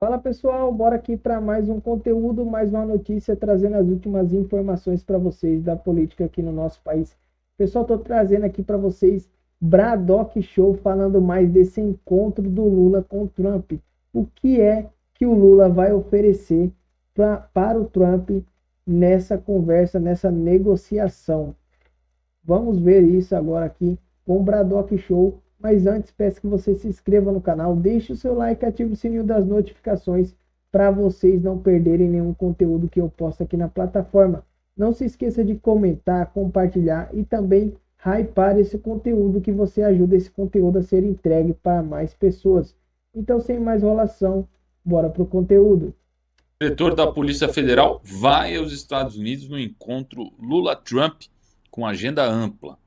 Fala pessoal, bora aqui para mais um conteúdo, mais uma notícia, trazendo as últimas informações para vocês da política aqui no nosso país. Pessoal, estou trazendo aqui para vocês Braddock Show, falando mais desse encontro do Lula com o Trump. O que é que o Lula vai oferecer para o Trump nessa conversa, nessa negociação? Vamos ver isso agora aqui com o Braddock Show. Mas antes, peço que você se inscreva no canal, deixe o seu like e ative o sininho das notificações para vocês não perderem nenhum conteúdo que eu posto aqui na plataforma. Não se esqueça de comentar, compartilhar e também hypar esse conteúdo, que você ajuda esse conteúdo a ser entregue para mais pessoas. Então, sem mais enrolação, bora pro conteúdo. O diretor da Polícia Federal vai aos Estados Unidos no encontro Lula-Trump com agenda ampla.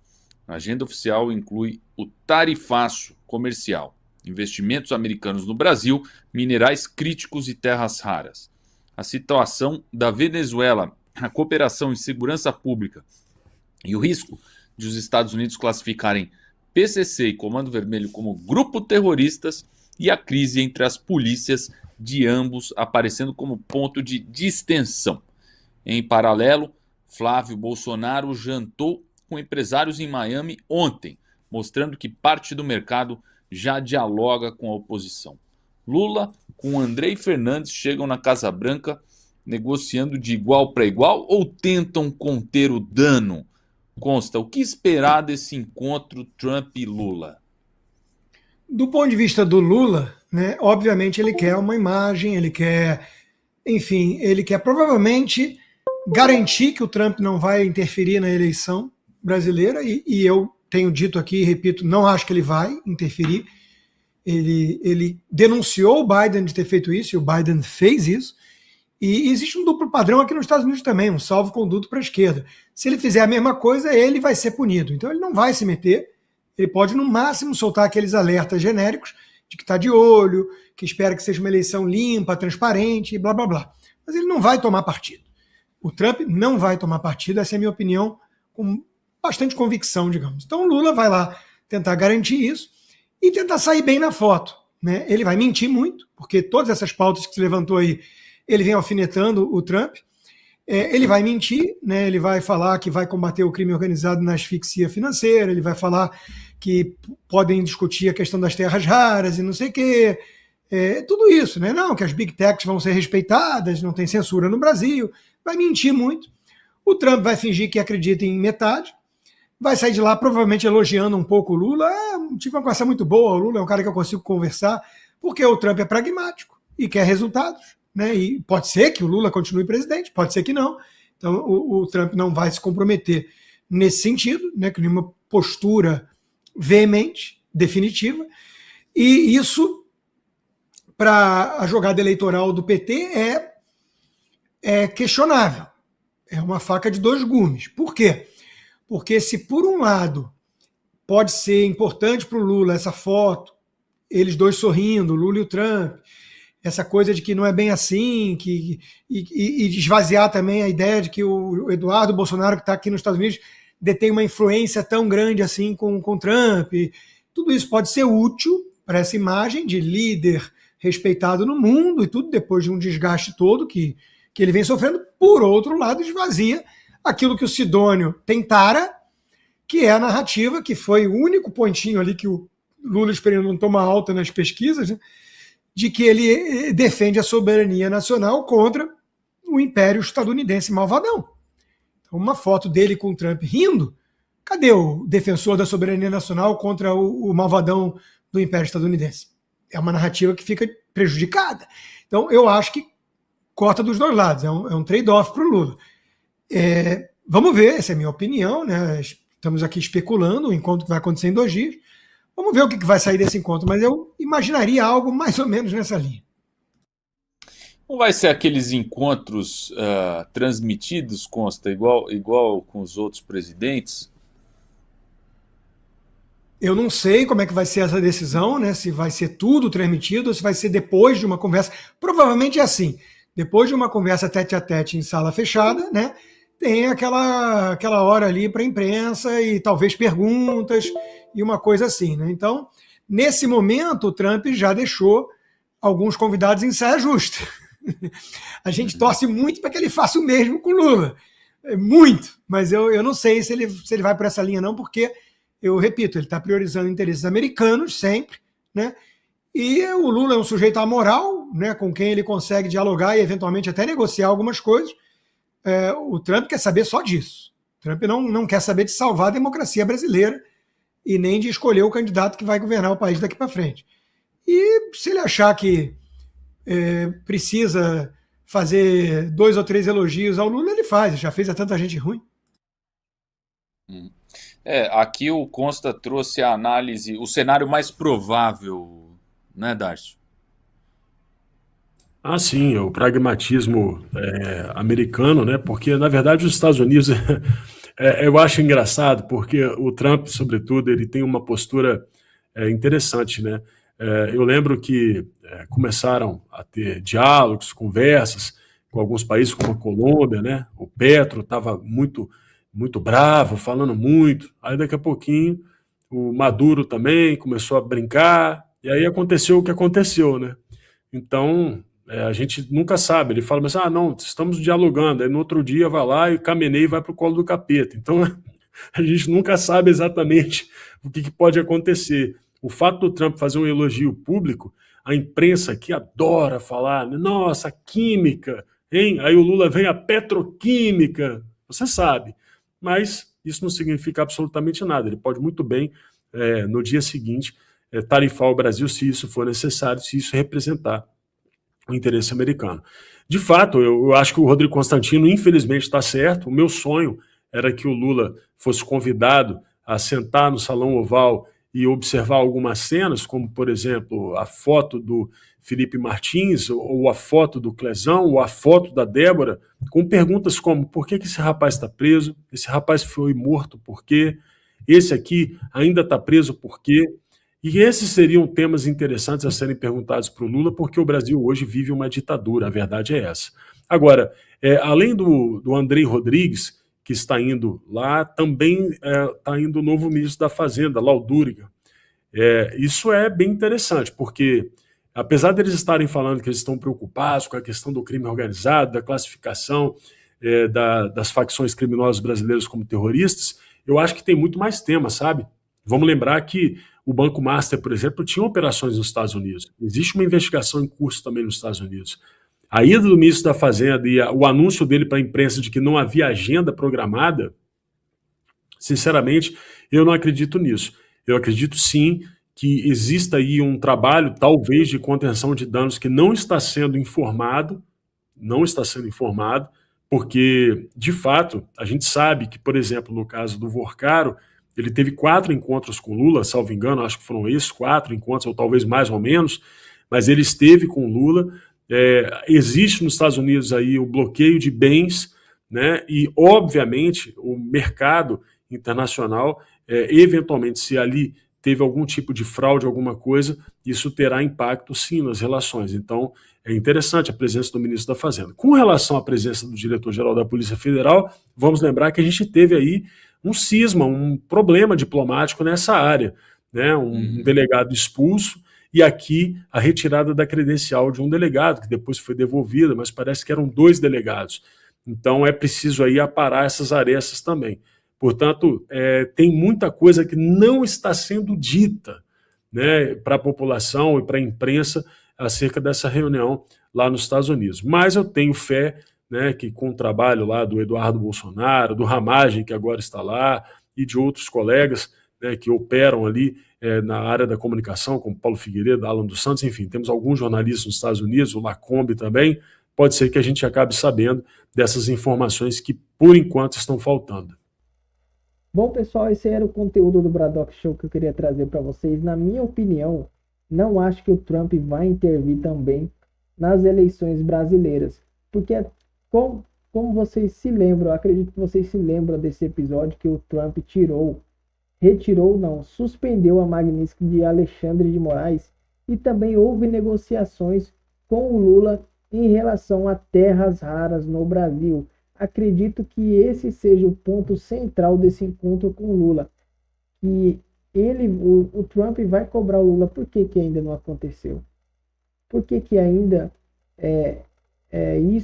A agenda oficial inclui o tarifaço comercial, investimentos americanos no Brasil, minerais críticos e terras raras. A situação da Venezuela, a cooperação em segurança pública e o risco de os Estados Unidos classificarem PCC e Comando Vermelho como grupo terroristas, e a crise entre as polícias de ambos aparecendo como ponto de distensão. Em paralelo, Flávio Bolsonaro jantou com empresários em Miami ontem, mostrando que parte do mercado já dialoga com a oposição. Lula com Andrei Fernandes chegam na Casa Branca negociando de igual para igual ou tentam conter o dano? Consta, o que esperar desse encontro Trump e Lula? Do ponto de vista do Lula, né, obviamente ele quer uma imagem, ele quer, enfim, ele quer provavelmente garantir que o Trump não vai interferir na eleição brasileira, e eu tenho dito aqui e repito, não acho que ele vai interferir. Ele denunciou o Biden de ter feito isso, e o Biden fez isso, e existe um duplo padrão aqui nos Estados Unidos também, um salvo-conduto para a esquerda. Se ele fizer a mesma coisa, ele vai ser punido. Então ele não vai se meter, ele pode no máximo soltar aqueles alertas genéricos de que está de olho, que espera que seja uma eleição limpa, transparente, blá blá blá. Mas ele não vai tomar partido. O Trump não vai tomar partido, essa é a minha opinião, com bastante convicção, digamos. Então o Lula vai lá tentar garantir isso e tentar sair bem na foto, né? Ele vai mentir muito, porque todas essas pautas que se levantou aí, ele vem alfinetando o Trump. Ele vai mentir, né? Ele vai falar que vai combater o crime organizado na asfixia financeira, ele vai falar que podem discutir a questão das terras raras e não sei o quê. Tudo isso, né? Não, que as big techs vão ser respeitadas, não tem censura no Brasil. Vai mentir muito. O Trump vai fingir que acredita em metade, vai sair de lá provavelmente elogiando um pouco o Lula. Tive uma conversa muito boa, o Lula é um cara que eu consigo conversar, porque o Trump é pragmático e quer resultados, né? E pode ser que o Lula continue presidente, pode ser que não. Então o Trump não vai se comprometer nesse sentido, né? Com nenhuma postura veemente, definitiva. E isso, para a jogada eleitoral do PT, é questionável. É uma faca de dois gumes. Por quê? Porque se por um lado pode ser importante para o Lula essa foto, eles dois sorrindo, o Lula e o Trump, essa coisa de que não é bem assim, e esvaziar também a ideia de que o Eduardo Bolsonaro, que está aqui nos Estados Unidos, detém uma influência tão grande assim com Trump. Tudo isso pode ser útil para essa imagem de líder respeitado no mundo, e tudo depois de um desgaste todo que ele vem sofrendo. Por outro lado, esvazia aquilo que o Sidônio tentara, que é a narrativa, que foi o único pontinho ali que o Lula experimentou uma alta nas pesquisas, né, de que ele defende a soberania nacional contra o império estadunidense malvadão. Então, uma foto dele com o Trump rindo, cadê o defensor da soberania nacional contra o malvadão do império estadunidense? É uma narrativa que fica prejudicada. Então, eu acho que corta dos dois lados, é um trade-off para o Lula. Vamos ver, essa é a minha opinião, né? Estamos aqui especulando o encontro que vai acontecer em 2 dias. Vamos ver o que vai sair desse encontro, mas eu imaginaria algo mais ou menos nessa linha. Não vai ser aqueles encontros transmitidos, Consta, igual com os outros presidentes? Eu não sei como é que vai ser essa decisão, né? Se vai ser tudo transmitido ou se vai ser depois de uma conversa. Provavelmente é assim. Depois de uma conversa tete a tete em sala fechada, né? Tem aquela hora ali para a imprensa e talvez perguntas e uma coisa assim, né? Então, nesse momento, o Trump já deixou alguns convidados em saia justa. A gente torce muito para que ele faça o mesmo com o Lula. Muito. Mas eu não sei se ele vai por essa linha, não, porque, eu repito, ele está priorizando interesses americanos sempre, né? E o Lula é um sujeito amoral, né, com quem ele consegue dialogar e eventualmente até negociar algumas coisas. O Trump quer saber só disso. O Trump não quer saber de salvar a democracia brasileira e nem de escolher o candidato que vai governar o país daqui para frente. E se ele achar que precisa fazer 2 ou 3 elogios ao Lula, ele faz. Já fez a tanta gente ruim. Aqui o Consta trouxe a análise, o cenário mais provável, né, Darcio? Sim, o pragmatismo americano, né? Porque, na verdade, os Estados Unidos, eu acho engraçado, porque o Trump, sobretudo, ele tem uma postura interessante, né? Eu lembro que começaram a ter diálogos, conversas com alguns países, como a Colômbia, né? O Petro estava muito, muito bravo, falando muito. Aí, daqui a pouquinho, o Maduro também começou a brincar, e aí aconteceu o que aconteceu, né? Então, a gente nunca sabe. Ele fala, mas não, estamos dialogando. Aí no outro dia vai lá e o Khamenei vai para o colo do capeta. Então, a gente nunca sabe exatamente o que pode acontecer. O fato do Trump fazer um elogio público, a imprensa que adora falar, nossa, química, hein? Aí o Lula vem a petroquímica, você sabe. Mas isso não significa absolutamente nada. Ele pode muito bem, no dia seguinte, tarifar o Brasil se isso for necessário, se isso representar o interesse americano. De fato, eu acho que o Rodrigo Constantino, infelizmente, está certo. O meu sonho era que o Lula fosse convidado a sentar no Salão Oval e observar algumas cenas, como, por exemplo, a foto do Felipe Martins, ou a foto do Clezão, ou a foto da Débora, com perguntas como: por que esse rapaz está preso? Esse rapaz foi morto por quê? Esse aqui ainda está preso por quê? E esses seriam temas interessantes a serem perguntados para o Lula, porque o Brasil hoje vive uma ditadura, a verdade é essa. Agora, além do Andrei Rodrigues, que está indo lá, também está indo o novo ministro da Fazenda, lá o Duriga. Isso é bem interessante, porque apesar deles estarem falando que eles estão preocupados com a questão do crime organizado, da classificação das facções criminosas brasileiras como terroristas, eu acho que tem muito mais temas, sabe? Vamos lembrar que o Banco Master, por exemplo, tinha operações nos Estados Unidos. Existe uma investigação em curso também nos Estados Unidos. A ida do ministro da Fazenda e o anúncio dele para a imprensa de que não havia agenda programada, sinceramente, eu não acredito nisso. Eu acredito sim que exista aí um trabalho, talvez, de contenção de danos que não está sendo informado, porque, de fato, a gente sabe que, por exemplo, no caso do Vorcaro, ele teve 4 encontros com Lula, salvo engano, acho que foram esses 4 encontros, ou talvez mais ou menos, mas ele esteve com Lula. Existe nos Estados Unidos aí o bloqueio de bens, né? E, obviamente, o mercado internacional, eventualmente, se ali teve algum tipo de fraude, alguma coisa, isso terá impacto, sim, nas relações. Então, é interessante a presença do ministro da Fazenda. Com relação à presença do diretor-geral da Polícia Federal, vamos lembrar que a gente teve aí um cisma, um problema diplomático nessa área, né? Um delegado expulso, e aqui a retirada da credencial de um delegado, que depois foi devolvida, mas parece que eram 2 delegados. Então é preciso aí aparar essas arestas também. Portanto, tem muita coisa que não está sendo dita, né, para a população e para a imprensa acerca dessa reunião lá nos Estados Unidos. Mas eu tenho fé, né, que com o trabalho lá do Eduardo Bolsonaro, do Ramagem, que agora está lá, e de outros colegas, né, que operam ali na área da comunicação, como Paulo Figueiredo, Alan dos Santos, enfim, temos alguns jornalistas nos Estados Unidos, o Lacombe também, pode ser que a gente acabe sabendo dessas informações que, por enquanto, estão faltando. Bom, pessoal, esse era o conteúdo do Braddock Show que eu queria trazer para vocês. Na minha opinião, não acho que o Trump vai intervir também nas eleições brasileiras, porque como vocês se lembram, eu acredito que vocês se lembram desse episódio que o Trump suspendeu a Magnitsky de Alexandre de Moraes, e também houve negociações com o Lula em relação a terras raras no Brasil. Acredito que esse seja o ponto central desse encontro com o Lula, que o Trump vai cobrar o Lula. Por que ainda não aconteceu? Por que que ainda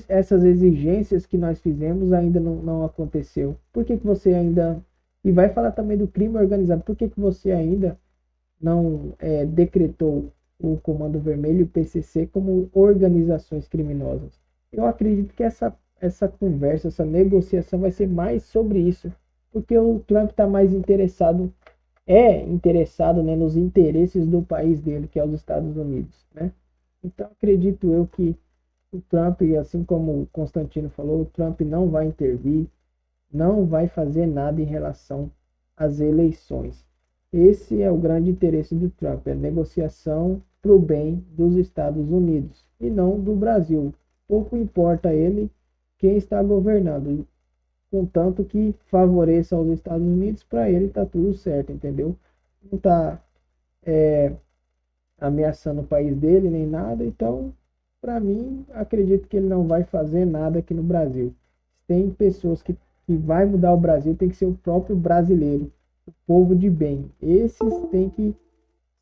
essas exigências que nós fizemos ainda não aconteceu? Por que que você ainda... E vai falar também do crime organizado. Por que que você ainda não decretou o Comando Vermelho e o PCC como organizações criminosas? Eu acredito que essa conversa, essa negociação vai ser mais sobre isso, porque o Trump está mais interessado, né, nos interesses do país dele, que é os Estados Unidos, né? Então acredito eu que o Trump, assim como o Constantino falou, o Trump não vai intervir, não vai fazer nada em relação às eleições. Esse é o grande interesse do Trump, a negociação para o bem dos Estados Unidos e não do Brasil. Pouco importa a ele quem está governando, contanto que favoreça aos Estados Unidos, para ele está tudo certo, entendeu? Não está ameaçando o país dele nem nada, então, para mim, acredito que ele não vai fazer nada aqui no Brasil. Tem pessoas que vai mudar o Brasil, tem que ser o próprio brasileiro, o povo de bem. Esses têm que,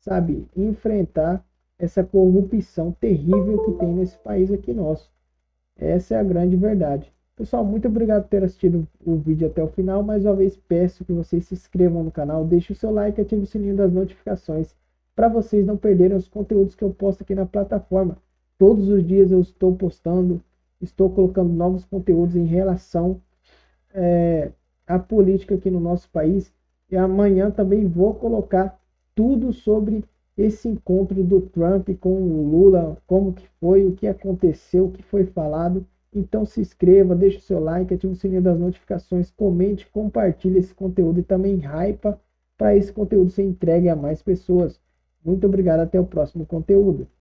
sabe, enfrentar essa corrupção terrível que tem nesse país aqui nosso. Essa é a grande verdade. Pessoal, muito obrigado por ter assistido o vídeo até o final. Mais uma vez peço que vocês se inscrevam no canal, deixem o seu like e ativem o sininho das notificações para vocês não perderem os conteúdos que eu posto aqui na plataforma. Todos os dias eu estou postando, estou colocando novos conteúdos em relação à política aqui no nosso país. E amanhã também vou colocar tudo sobre esse encontro do Trump com o Lula, como que foi, o que aconteceu, o que foi falado. Então se inscreva, deixe o seu like, ative o sininho das notificações, comente, compartilhe esse conteúdo e também hypa para esse conteúdo ser entregue a mais pessoas. Muito obrigado, até o próximo conteúdo.